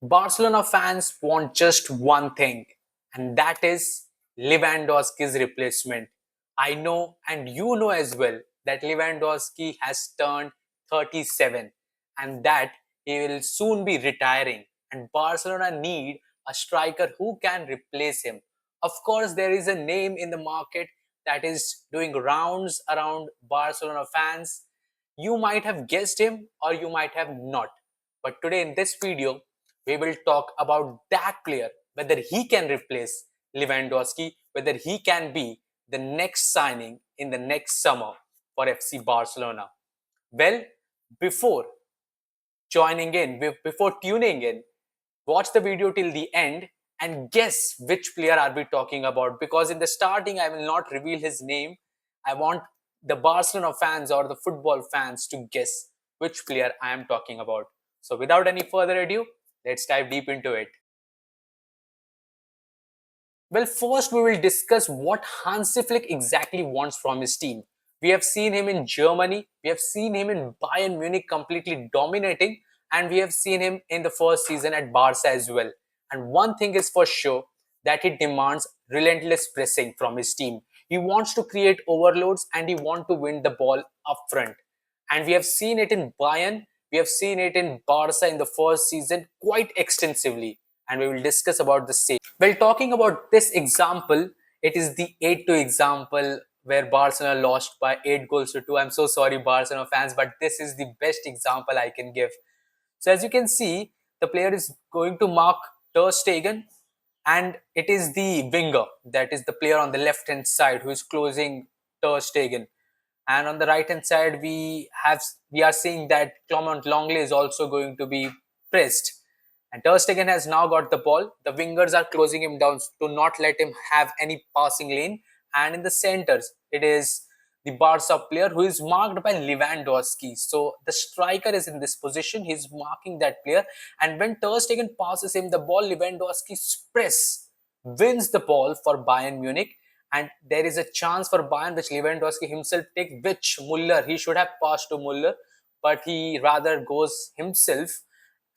Barcelona fans want just one thing, and that is Lewandowski's replacement. I know, and you know as well, that Lewandowski has turned 37 and that he will soon be retiring. And Barcelona need a striker who can replace him. Of course, there is a name in the market that is doing rounds around Barcelona fans. You might have guessed him or you might have not. But today in this video, we will talk about that player, whether he can replace Lewandowski, whether he can be the next signing in the next summer for FC Barcelona. Well, before before tuning in, watch the video till the end and guess which player are we talking about, because in the starting I will not reveal his name. I want the Barcelona fans or the football fans to guess which player I am talking about. So without any further ado, let's dive deep into it. Well, first we will discuss what Hansi Flick exactly wants from his team. We have seen him in Germany, we have seen him in Bayern Munich completely dominating, and we have seen him in the first season at Barca as well. And one thing is for sure, that he demands relentless pressing from his team. He wants to create overloads and he wants to win the ball up front. And we have seen it in Bayern, we have seen it in Barca in the first season quite extensively, and we will discuss about the same. Well, talking about this example, it is the 8-2 example where Barcelona lost by 8 goals to 2. I'm so sorry, Barcelona fans, but this is the best example I can give. So as you can see, the player is going to mark Ter Stegen, and it is the winger, that is the player on the left hand side who is closing Ter Stegen. And on the right hand side, we are seeing that Clement Longley is also going to be pressed. And Ter Stegen has now got the ball. The wingers are closing him down to not let him have any passing lane. And in the centers, it is the Barca player who is marked by Lewandowski. So the striker is in this position. He's marking that player. And when Ter Stegen passes him the ball, Lewandowski's press wins the ball for Bayern Munich. And there is a chance for Bayern which Lewandowski himself take, which Muller, he should have passed to Muller, but he rather goes himself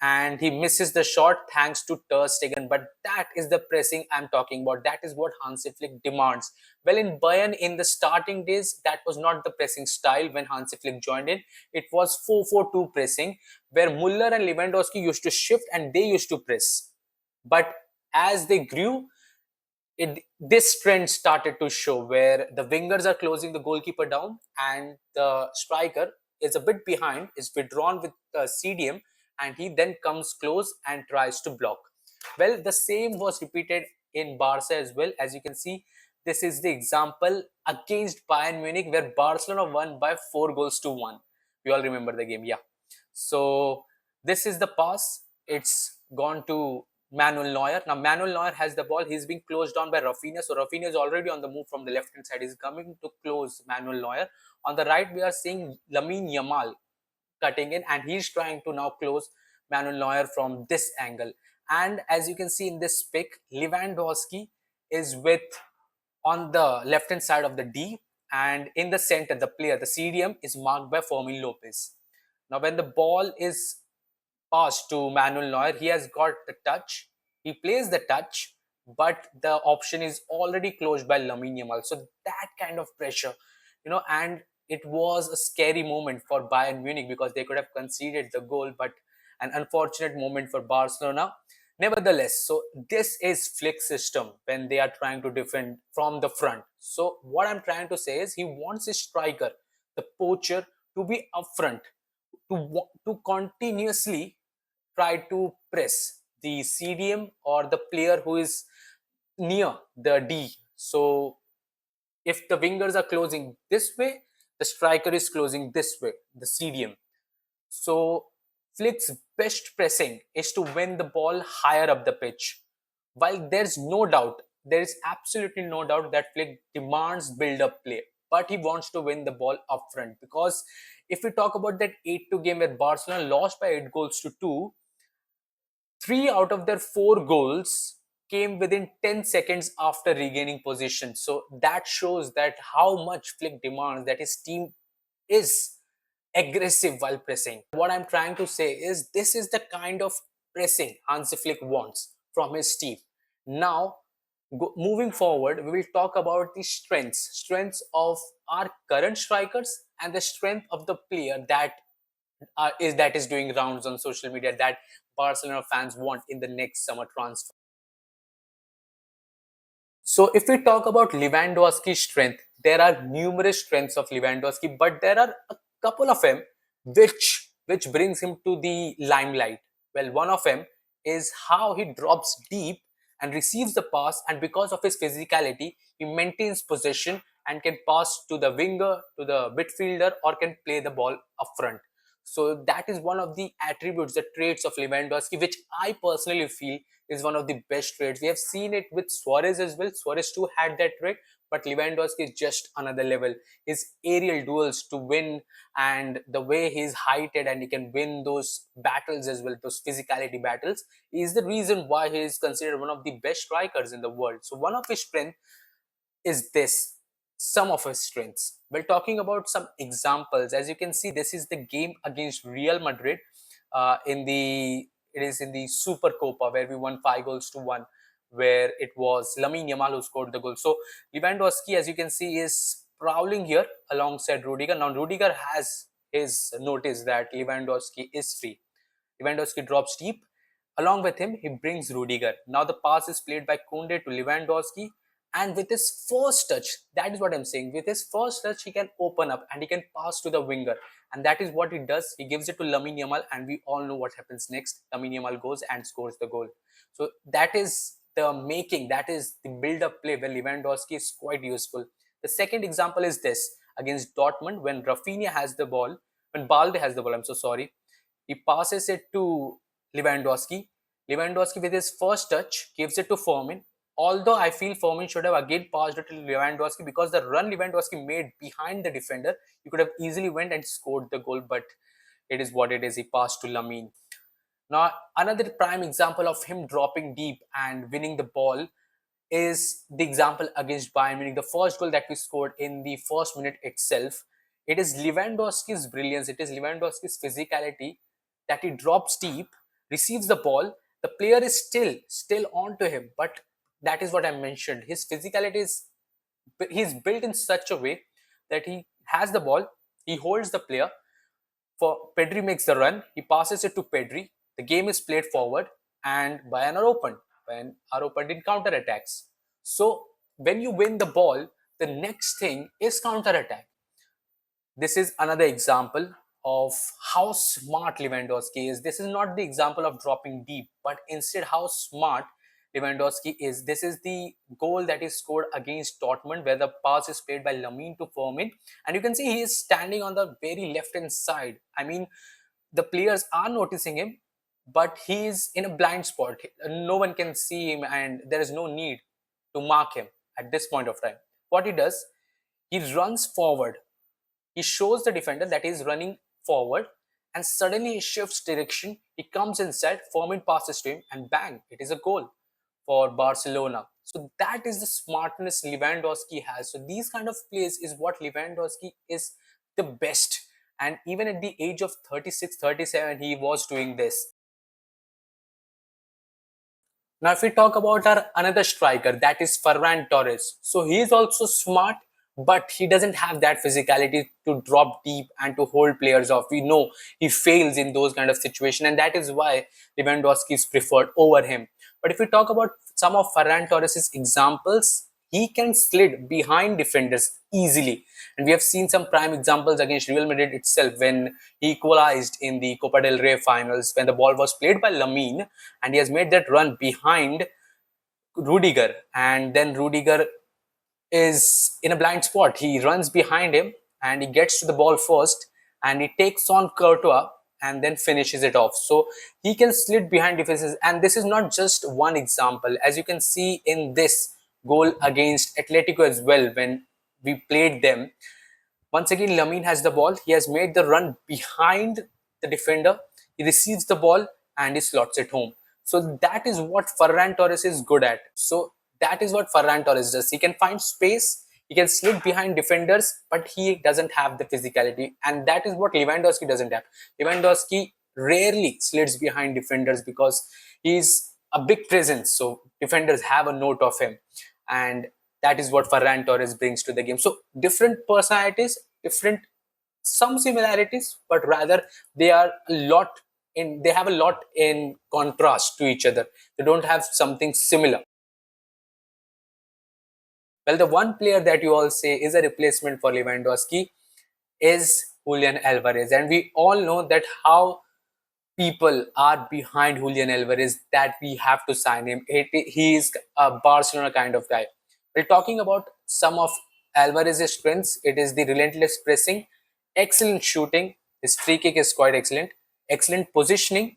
and he misses the shot thanks to Ter Stegen. But that is the pressing I'm talking about. That is what Hansi Flick demands. Well, in Bayern, in the starting days, that was not the pressing style when Hansi Flick joined in. It was 4-4-2 pressing, where Muller and Lewandowski used to shift and they used to press. But as they grew, this trend started to show where the wingers are closing the goalkeeper down and the striker is a bit behind, is withdrawn with CDM, and he then comes close and tries to block. Well, the same was repeated in Barca as well. As you can see, this is the example against Bayern Munich where Barcelona won by 4 goals to 1. We all remember the game, yeah. So this is the pass. It's gone to Manuel Neuer. Now Manuel Neuer has the ball. He's being closed down by Rafinha. So Rafinha is already on the move from the left hand side. He's coming to close Manuel Neuer. On the right, we are seeing Lamine Yamal cutting in, and he's trying to now close Manuel Neuer from this angle. And as you can see in this pic, Lewandowski is with on the left hand side of the D, and in the center, the player, the CDM, is marked by Fermin Lopez. Now, when the ball is pass to Manuel Neuer. He has got the touch. He plays the touch, but the option is already closed by Lamine Yamal. So that kind of pressure, and it was a scary moment for Bayern Munich because they could have conceded the goal, but an unfortunate moment for Barcelona. Nevertheless, so this is Flick's system when they are trying to defend from the front. So what I'm trying to say is he wants his striker, the poacher, to be upfront, to continuously try to press the CDM or the player who is near the D. So if the wingers are closing this way, the striker is closing this way, the CDM. So Flick's best pressing is to win the ball higher up the pitch. While there is absolutely no doubt that Flick demands build-up play, but he wants to win the ball up front. Because if we talk about that 8-2 game where Barcelona lost by 8 goals to 2, 3 out of their 4 goals came within 10 seconds after regaining possession. So that shows that how much Flick demands that his team is aggressive while pressing. What I'm trying to say is this is the kind of pressing Hansi Flick wants from his team. Now, moving forward, we will talk about the strengths of our current strikers and the strength of the player that is doing rounds on social media that Barcelona fans want in the next summer transfer. So if we talk about Lewandowski's strength, there are numerous strengths of Lewandowski, but there are a couple of them which brings him to the limelight. Well, one of them is how he drops deep and receives the pass, and because of his physicality, he maintains possession and can pass to the winger, to the midfielder, or can play the ball up front. So that is one of the attributes, the traits of Lewandowski, which I personally feel is one of the best traits. We have seen it with Suarez as well. Suarez too had that trait, but Lewandowski is just another level. His aerial duels to win, and the way he's heighted and he can win those battles as well, those physicality battles, is the reason why he is considered one of the best strikers in the world. So one of his strengths is this, some of his strengths. Well, talking about some examples, as you can see, this is the game against Real Madrid. It is in the Super Copa where we won 5 goals to 1, where it was Lamine Yamal who scored the goal. So Lewandowski, as you can see, is prowling here alongside Rudiger. Now Rudiger has his notice that Lewandowski is free. Lewandowski drops deep. Along with him, he brings Rudiger. Now the pass is played by Koundé to Lewandowski, and with his first touch, that is what I'm saying. With his first touch, he can open up and he can pass to the winger, and that is what he does. He gives it to Lamine Yamal, and we all know what happens next. Lamine Yamal goes and scores the goal. So that is the making. That is the build-up play where Lewandowski is quite useful. The second example is this against Dortmund when Rafinha has the ball, when Balde has the ball. I'm so sorry. He passes it to Lewandowski. Lewandowski, with his first touch, gives it to Fomin. Although I feel Fomin should have again passed it to Lewandowski, because the run Lewandowski made behind the defender, he could have easily went and scored the goal, but it is what it is. He passed to Lamine. Now, another prime example of him dropping deep and winning the ball is the example against Bayern Munich, the first goal that we scored in the first minute itself. It is Lewandowski's brilliance, it is Lewandowski's physicality that he drops deep, receives the ball. The player is still on to him, but that is what I mentioned. His physicality is, he's built in such a way that he has the ball, he holds the player. For Pedri makes the run, he passes it to Pedri. The game is played forward, and Bayern are open. Bayern are opened in counter attacks. So when you win the ball, the next thing is counter attack. This is another example of how smart Lewandowski is. This is not the example of dropping deep, but instead how smart Lewandowski is. This is the goal that is scored against Dortmund, where the pass is played by Lamine to Firmin, and you can see he is standing on the very left hand side. I mean, the players are noticing him, but he is in a blind spot. No one can see him, and there is no need to mark him at this point of time. What he does, he runs forward. He shows the defender that he is running forward, and suddenly he shifts direction. He comes inside, Firmin passes to him, and bang, it is a goal for Barcelona. So that is the smartness Lewandowski has. So these kind of plays is what Lewandowski is the best. And even at the age of 36, 37, he was doing this. Now, if we talk about our another striker, that is Ferran Torres. So he is also smart, but he doesn't have that physicality to drop deep and to hold players off. We know he fails in those kind of situations, and that is why Lewandowski is preferred over him. But if we talk about some of Ferran Torres' examples, he can slid behind defenders easily. And we have seen some prime examples against Real Madrid itself when he equalized in the Copa del Rey finals when the ball was played by Lamine, and he has made that run behind Rudiger, and then Rudiger is in a blind spot. He runs behind him and he gets to the ball first, and he takes on Courtois and then finishes it off. So he can slid behind defenses, and this is not just one example. As you can see in this goal against Atletico as well, when we played them, once again Lamine has the ball. He has made the run behind the defender. He receives the ball and he slots it home. So that is what Ferran Torres is good at. So that is what Ferran Torres does. He can find space, he can slip behind defenders, but he doesn't have the physicality. And that is what Lewandowski doesn't have. Lewandowski rarely slits behind defenders because he's a big presence. So defenders have a note of him, and that is what Ferran Torres brings to the game. So different personalities, different some similarities, but rather they are a lot they have a lot in contrast to each other. They don't have something similar. Well, the one player that you all say is a replacement for Lewandowski is Julian Alvarez, and we all know that how people are behind Julian Alvarez, that we have to sign him. He is a Barcelona kind of guy. We're talking about some of Alvarez's strengths. It is the relentless pressing, excellent shooting. His free kick is quite excellent, excellent positioning,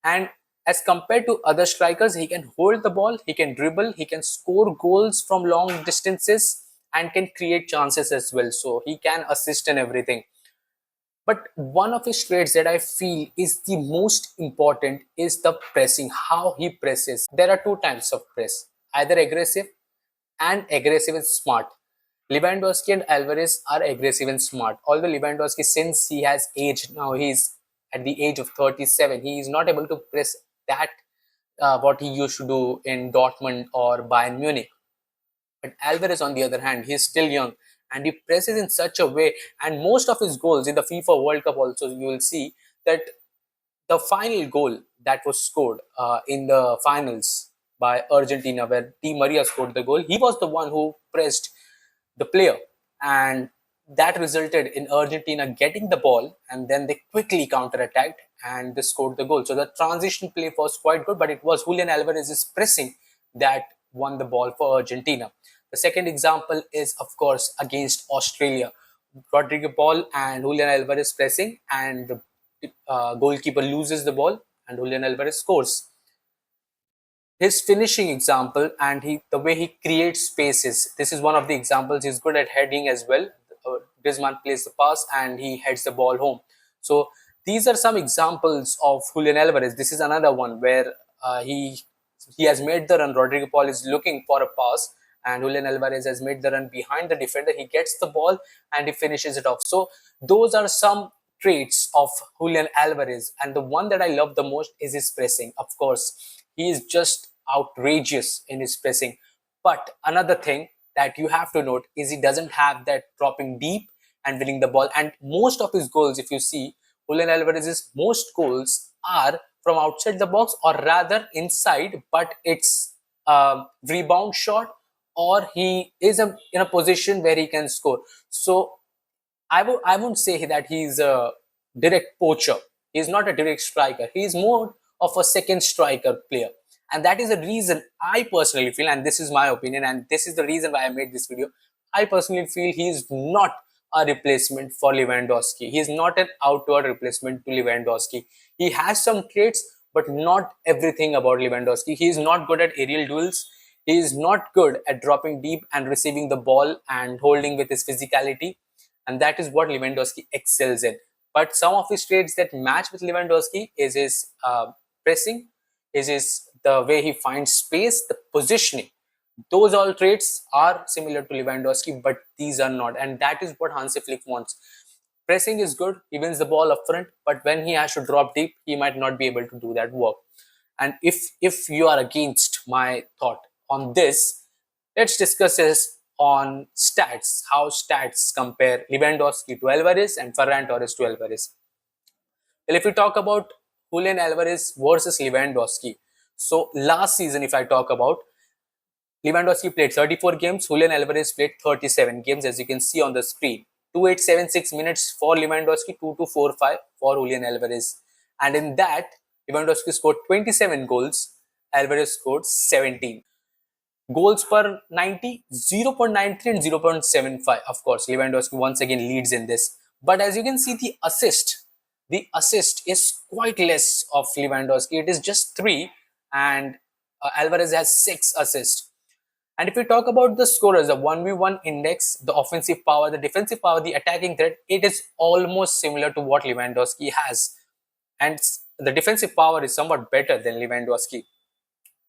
and as compared to other strikers, he can hold the ball, he can dribble, he can score goals from long distances, and can create chances as well. So he can assist in everything. But one of his traits that I feel is the most important is the pressing, how he presses. There are two types of press, either aggressive and aggressive and smart. Lewandowski and Alvarez are aggressive and smart. Although Lewandowski, since he has aged now, he's at the age of 37, he is not able to press that what he used to do in Dortmund or Bayern Munich. But Alvarez, on the other hand, he is still young and he presses in such a way. And most of his goals in the FIFA World Cup also, you will see that the final goal that was scored in the finals by Argentina, where Di Maria scored the goal, he was the one who pressed the player, and that resulted in Argentina getting the ball, and then they quickly counter-attacked and they scored the goal. So the transition play was quite good, but it was Julian Alvarez's pressing that won the ball for Argentina. The second example is, of course, against Australia. Rodrigo Ball and Julian Alvarez pressing, and the goalkeeper loses the ball, and Julian Alvarez scores. His finishing example, and the way he creates spaces. This is one of the examples. He's good at heading as well. Griezmann plays the pass and he heads the ball home. So these are some examples of Julian Alvarez. This is another one where he has made the run. Rodrigo Paul is looking for a pass, and Julian Alvarez has made the run behind the defender. He gets the ball and he finishes it off. So those are some traits of Julian Alvarez, and the one that I love the most is his pressing. Of course, he is just outrageous in his pressing. But another thing that you have to note is he doesn't have that dropping deep and winning the ball. And most of his goals, if you see, Julian Alvarez's most goals are from outside the box, or rather inside, but it's a rebound shot, or he is in a position where he can score. So I won't say that he's a direct poacher. He's not a direct striker. He's more of a second striker player. And that is the reason I personally feel, and this is my opinion, and this is the reason why I made this video. I personally feel he is not a replacement for Lewandowski. He is not an outward replacement to Lewandowski. He has some traits, but not everything about Lewandowski. He is not good at aerial duels. He is not good at dropping deep and receiving the ball and holding with his physicality, and that is what Lewandowski excels in. But some of his traits that match with Lewandowski is his pressing, is his the way he finds space, the positioning. Those all traits are similar to Lewandowski, but these are not, and that is what Hansi Flick wants. Pressing is good; he wins the ball up front, but when he has to drop deep, he might not be able to do that work. And if you are against my thought on this, let's discuss this on stats, how stats compare Lewandowski to Alvarez and Ferran Torres to Alvarez. Well, if we talk about Julian Alvarez versus Lewandowski, so last season, if I talk about, Lewandowski played 34 games, Julian Alvarez played 37 games, as you can see on the screen. 2876 minutes for Lewandowski, 2245 for Julian Alvarez. And in that, Lewandowski scored 27 goals, Alvarez scored 17. Goals per 90, 0.93 and 0.75. Of course, Lewandowski once again leads in this. But as you can see, the assist is quite less of Lewandowski. It is just 3, and Alvarez has 6 assists. And if we talk about the scorers, the 1v1 index, the offensive power, the defensive power, the attacking threat, it is almost similar to what Lewandowski has. And the defensive power is somewhat better than Lewandowski.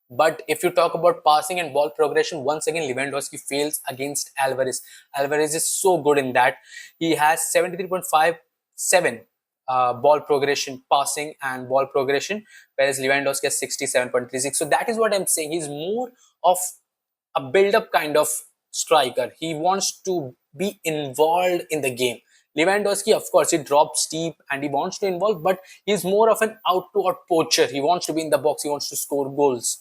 But if you talk about passing and ball progression, once again, Lewandowski fails against Alvarez. Alvarez is so good in that. He has 73.57 ball progression, passing, and ball progression, whereas Lewandowski has 67.36. So that is what I'm saying. He's more of a build-up kind of striker. He wants to be involved in the game. Lewandowski, of course, he drops deep and he wants to involve, but he's more of an out-to-out poacher. He wants to be in the box. He wants to score goals.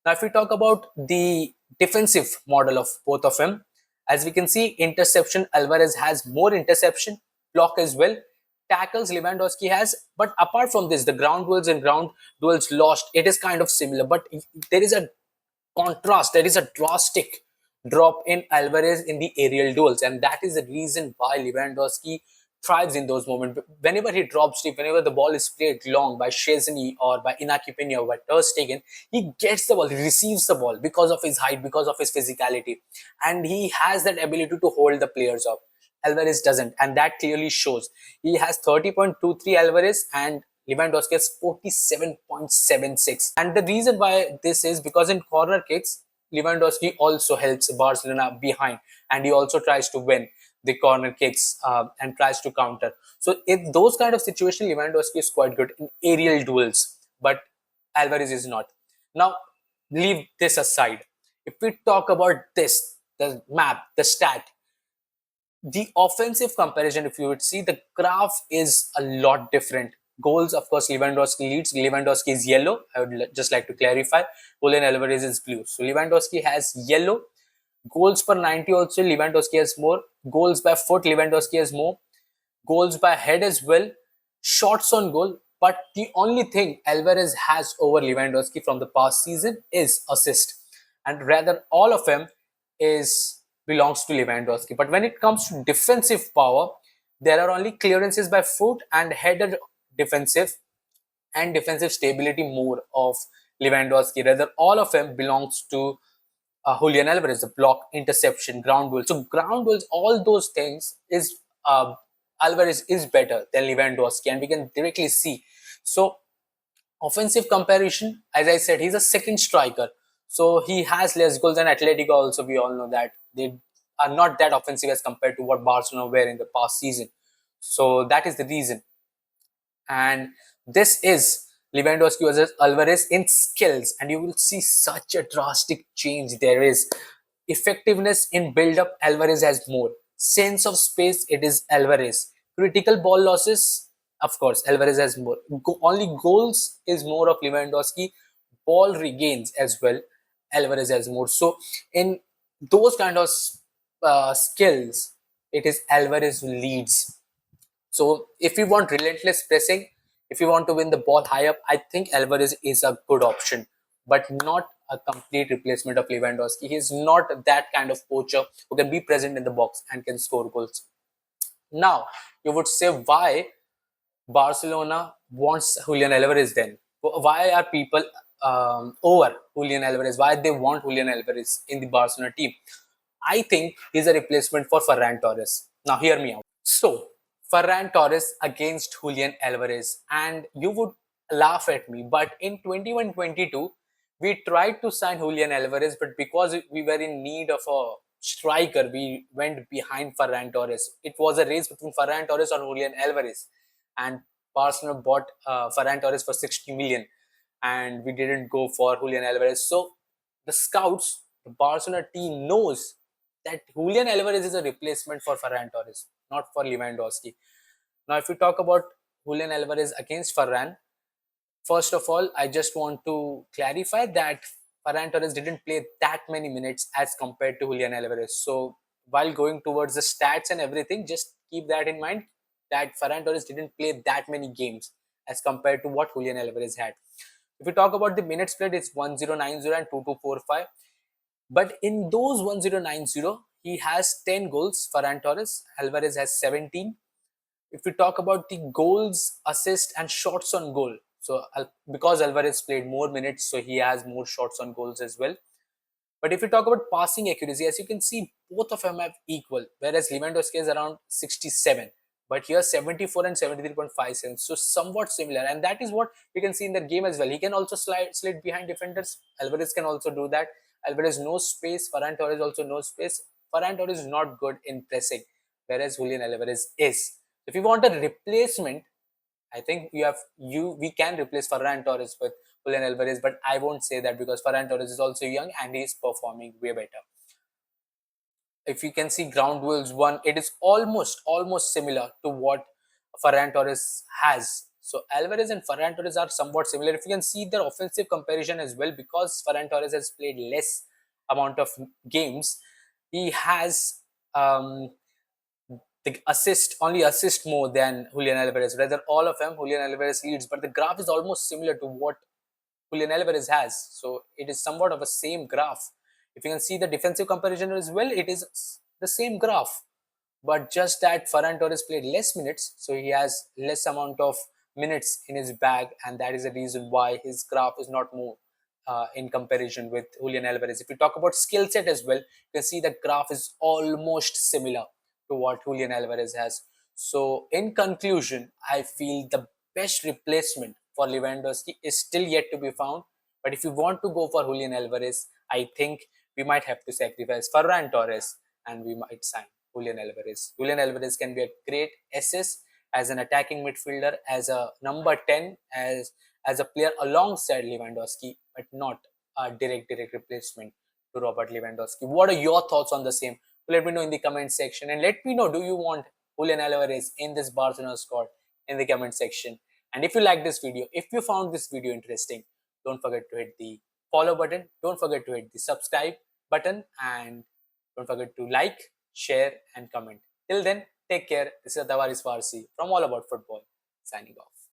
Now, if we talk about the defensive model of both of them, as we can see, interception, Alvarez has more interception, block as well. Tackles, Lewandowski has. But apart from this, the ground duels and ground duels lost, it is kind of similar. But there is a contrast, there is a drastic drop in Alvarez in the aerial duels, and that is the reason why Lewandowski thrives in those moments. Whenever he drops deep, whenever the ball is played long by Szczesny or by Inaki Peña or by Ter Stegen, he gets the ball, he receives the ball because of his height, because of his physicality, and he has that ability to hold the players up. Alvarez doesn't, and that clearly shows. He has 30.23 Alvarez and Lewandowski has 47.76. And the reason why this is because in corner kicks, Lewandowski also helps Barcelona behind and he also tries to win the corner kicks and tries to counter. So in those kind of situations, Lewandowski is quite good in aerial duels, but Alvarez is not. Now, leave this aside. If we talk about this, the map, the stat, the offensive comparison, if you would see, the graph is a lot different. Goals, of course, Lewandowski leads. Lewandowski is yellow. I would just like to clarify. Julian Alvarez is blue. So Lewandowski has yellow. Goals per 90 also, Lewandowski has more. Goals by foot, Lewandowski has more. Goals by head as well. Shots on goal. But the only thing Alvarez has over Lewandowski from the past season is assist. And rather, all of them is belongs to Lewandowski. But when it comes to defensive power, there are only clearances by foot and headed defensive and defensive stability more of Lewandowski. Rather, all of them belongs to Julian Alvarez, the block, interception, ground duel. So ground duels, all those things is Alvarez is better than Lewandowski, and we can directly see. So offensive comparison, as I said, he's a second striker. So he has less goals than Atletico also. We all know that they are not that offensive as compared to what Barcelona were in the past season. So that is the reason. And this is Lewandowski versus Alvarez in skills, and you will see such a drastic change. There is effectiveness in build up, Alvarez has more. Sense of space, it is Alvarez. Critical ball losses, of course, Alvarez has more. Only goals is more of Lewandowski. Ball regains as well, Alvarez has more. So in those kind of skills, it is Alvarez who leads. So if you want relentless pressing, if you want to win the ball high up, I think Alvarez is a good option, but not a complete replacement of Lewandowski. He is not that kind of poacher who can be present in the box and can score goals. Now, you would say why Barcelona wants Julian Alvarez then? Why are people over Julian Alvarez? Why they want Julian Alvarez in the Barcelona team? I think he's a replacement for Ferran Torres. Now, hear me out. So, Ferran Torres against Julian Alvarez. And you would laugh at me, but in 21-22, we tried to sign Julian Alvarez, but because we were in need of a striker, we went behind Ferran Torres. It was a race between Ferran Torres or Julian Alvarez. And Barcelona bought Ferran Torres for 60 million. And we didn't go for Julian Alvarez. So the scouts, the Barcelona team knows that Julian Alvarez is a replacement for Ferran Torres, not for Lewandowski. Now, if we talk about Julian Alvarez against Ferran, first of all, I just want to clarify that Ferran Torres didn't play that many minutes as compared to Julian Alvarez. So, while going towards the stats and everything, just keep that in mind that Ferran Torres didn't play that many games as compared to what Julian Alvarez had. If we talk about the minutes played, it's 1090 and 2245. But in those 1090, he has 10 goals. Ferran Torres, Alvarez has 17. If we talk about the goals, assist, and shots on goal, so because Alvarez played more minutes, so he has more shots on goals as well. But if we talk about passing accuracy, as you can see, both of them have equal, whereas Lewandowski is around 67. But here 74 and 73.57, so somewhat similar, and that is what we can see in the game as well. He can also slide behind defenders. Alvarez can also do that. Alvarez knows space. Ferran Torres also knows space. Ferran Torres is not good in pressing, whereas Julian Alvarez is. If you want a replacement, I think we can replace Ferran Torres with Julian Alvarez, but I won't say that because Ferran Torres is also young and he's performing way better. If you can see ground duels one, it is almost similar to what Ferran Torres has. So Alvarez and Ferran Torres are somewhat similar. If you can see their offensive comparison as well, because Ferran Torres has played less amount of games, he has the assist more than Julian Alvarez. Rather, all of them Julian Alvarez leads, but the graph is almost similar to what Julian Alvarez has. So it is somewhat of a same graph. If you can see the defensive comparison as well, it is the same graph. But just that Ferran Torres played less minutes, so he has less amount of minutes in his bag, and that is the reason why his graph is not more in comparison with Julian Alvarez. If you talk about skill set as well, you can see the graph is almost similar to what Julian Alvarez has. So, in conclusion, I feel the best replacement for Lewandowski is still yet to be found. But if you want to go for Julian Alvarez, I think we might have to sacrifice Ferran Torres and we might sign Julian Alvarez. Julian Alvarez can be a great assist as an attacking midfielder, as a number 10, as a player alongside Lewandowski, but not a direct replacement to Robert Lewandowski. What are your thoughts on the same? Let me know in the comment section, and let me know, do you want Julian Alvarez in this Barcelona squad in the comment section? And if you like this video, if you found this video interesting, don't forget to hit the follow button, don't forget to hit the subscribe button, and don't forget to like, share and comment. Till then, take care. This is Tavares Farsi from All About Football, signing off.